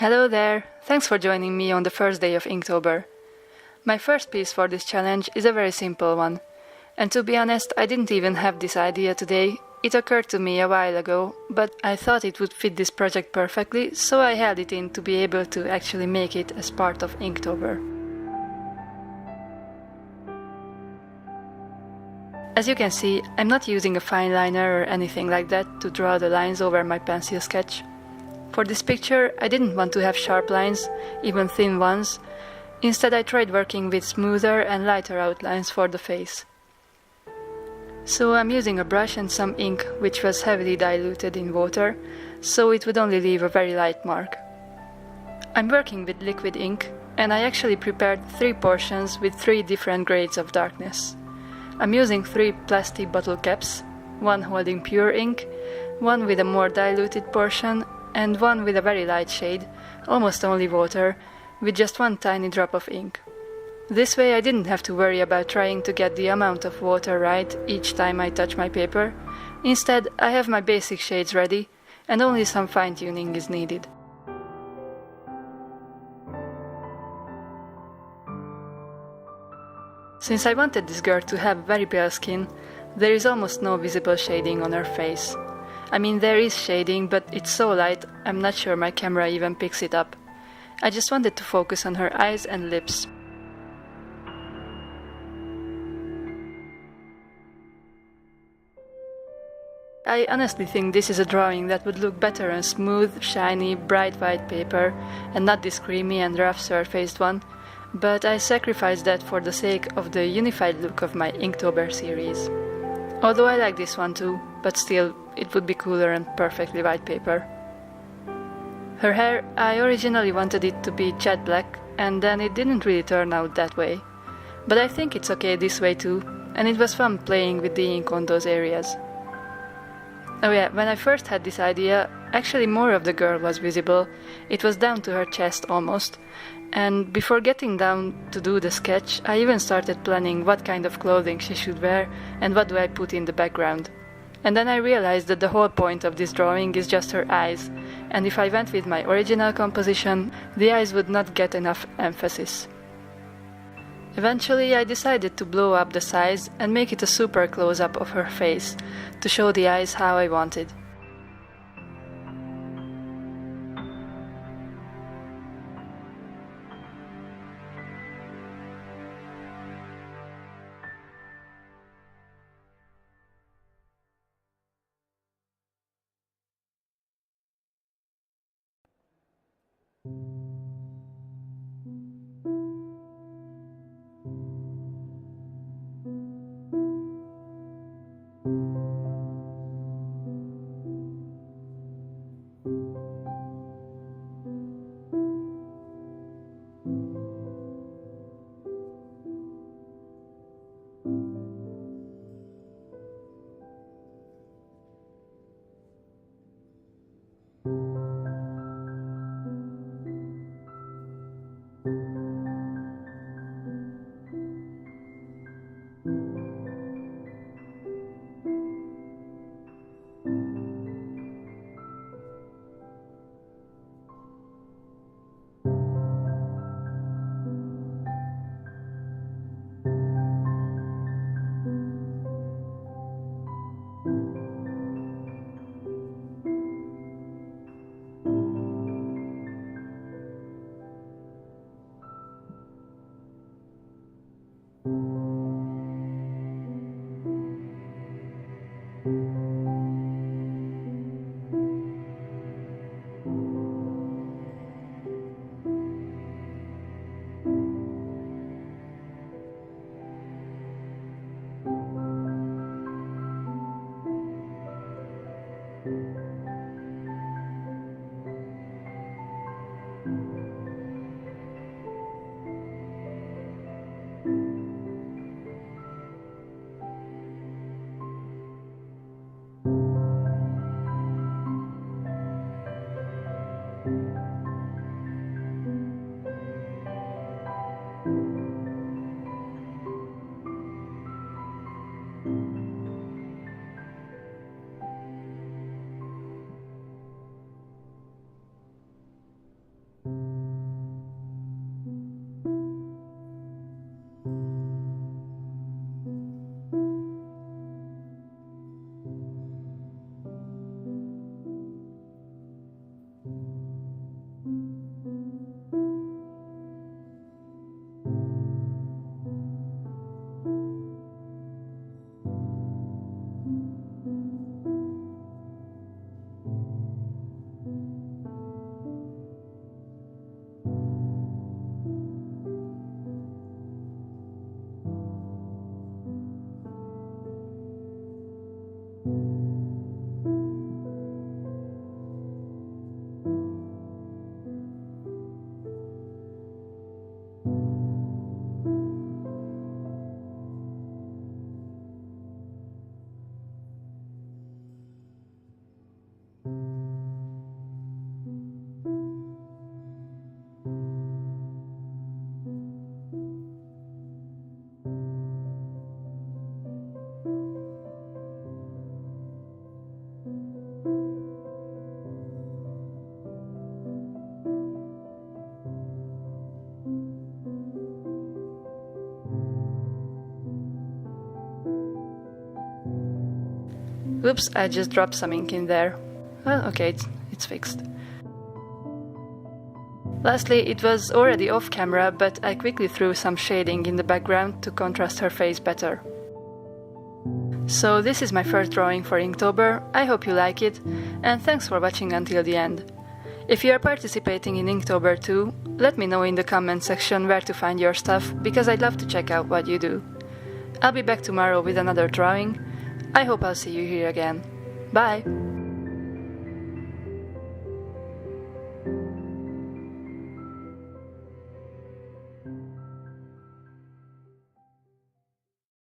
Hello there! Thanks for joining me on the first day of Inktober. My first piece for this challenge is a very simple one. And to be honest, I didn't even have this idea today. It occurred to me a while ago, but I thought it would fit this project perfectly, so I held it in to be able to actually make it as part of Inktober. As you can see, I'm not using a fine liner or anything like that to draw the lines over my pencil sketch. For this picture, I didn't want to have sharp lines, even thin ones. Instead, I tried working with smoother and lighter outlines for the face. So I'm using a brush and some ink which was heavily diluted in water, so it would only leave a very light mark. I'm working with liquid ink, and I actually prepared 3 portions with 3 different grades of darkness. I'm using 3 plastic bottle caps, one holding pure ink, one with a more diluted portion, and one with a very light shade, almost only water, with just one tiny drop of ink. This way I didn't have to worry about trying to get the amount of water right each time I touch my paper. Instead, I have my basic shades ready, and only some fine-tuning is needed. Since I wanted this girl to have very pale skin, there is almost no visible shading on her face. I mean, there is shading, but it's so light, I'm not sure my camera even picks it up. I just wanted to focus on her eyes and lips. I honestly think this is a drawing that would look better on smooth, shiny, bright white paper, and not this creamy and rough surfaced one, but I sacrificed that for the sake of the unified look of my Inktober series. Although I like this one too, but still, it would be cooler on perfectly white paper. Her hair, I originally wanted it to be jet black, and then it didn't really turn out that way. But I think it's okay this way too, and it was fun playing with the ink on those areas. Oh yeah, when I first had this idea, actually more of the girl was visible. It was down to her chest almost. And before getting down to do the sketch, I even started planning what kind of clothing she should wear and what do I put in the background. And then I realized that the whole point of this drawing is just her eyes, and if I went with my original composition, the eyes would not get enough emphasis. Eventually I decided to blow up the size and make it a super close-up of her face, to show the eyes how I wanted. Oops, I just dropped some ink in there. Well, okay, it's fixed. Lastly, it was already off camera, but I quickly threw some shading in the background to contrast her face better. So this is my first drawing for Inktober. I hope you like it, and thanks for watching until the end. If you are participating in Inktober too, let me know in the comment section where to find your stuff, because I'd love to check out what you do. I'll be back tomorrow with another drawing. I hope I'll see you here again. Bye!